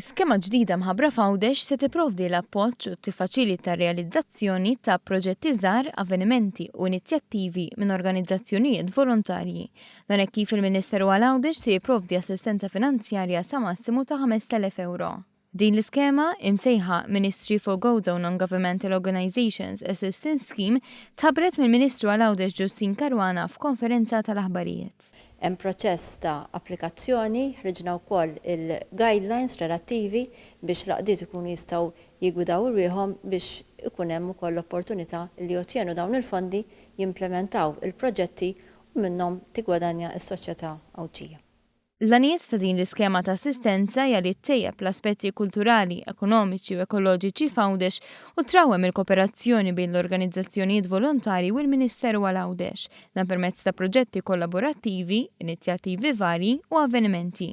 Skema ġdida mħabbra f'Għawdex se tipprovdi l-appoġġ u tiffaċilita r-realizzazzjoni ta' proġetti żgħar, avvenimenti u inizjattivi minn organizzazzjonijiet volontarji. Dan hekk kif il-Ministeru għall-Għawdex se jipprovdi assistenza finanzjarja sa massimu ta' 5,000 euro. Din l-iskema, imsejħa Ministry for Non-Governmental Organizations Assistance Scheme, tabret mill-Ministru għall-Għawdex Jusyne Caruana f'konferenza tal-aħbarijiet. Hemm proċess ta' applikazzjoni, ħriġna wkoll il-guidelines relattivi biex l-Għaqdiet ikunu jistgħu jigwidaw irwieħhom biex ikun hemm ukoll l-opportunità li jottienu dawn il-fondi jimplementaw il-proġetti u minnhom tigwadanja s-soċjetà Għawdxija. L-għanijiet ta' din l-iskema ta' assistenza hija li ttejjeb l-aspetti kulturali, ekonomiċi u ekoloġiċi f'Għawdex u trawhem il-kooperazzjoni bejn l-organizzazzjonijiet volontarji u l-Ministeru għall-Għawdex dan permezz ta' proġetti kollaborattivi, inizjattivi varji u avvenimenti.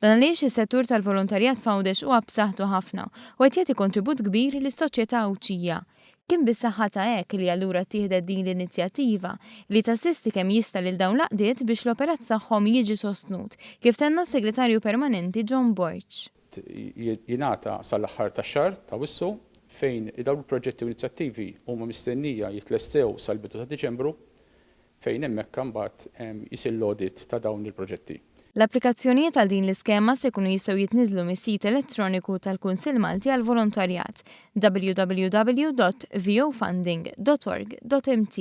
Dan għaliex is-settur tal-volontarjat f'Għawdex huwa b'saħħtu ħafna u qed jagħti kontribut kbir lis-soċjetà Għawdxija. Kien bis-saħħa ta' hekk li allura tieħdet din l-inizjattiva li tassisti kemm jista' lil dawn l-Għaqdiet biex l-operat tagħhom jiġi sostnut, kif tenna s-Segretarju Permanenti John Borch. Jingħata sal-aħħar tax-xahar ta' wissu fejn dawn il-proġetti u inizjattivi huma mistennija jitlestew sal-bidu ta' Diċembru fejn hemmhekk imbagħad isir l-audit ta' dawn il-proġetti. L-applikazzjonijiet għal din l-iskema se jkunu jistgħu jitniżlu mis-sit elettroniku tal-Kunsill Malti għall-Volontarjat www.vofunding.org.mt.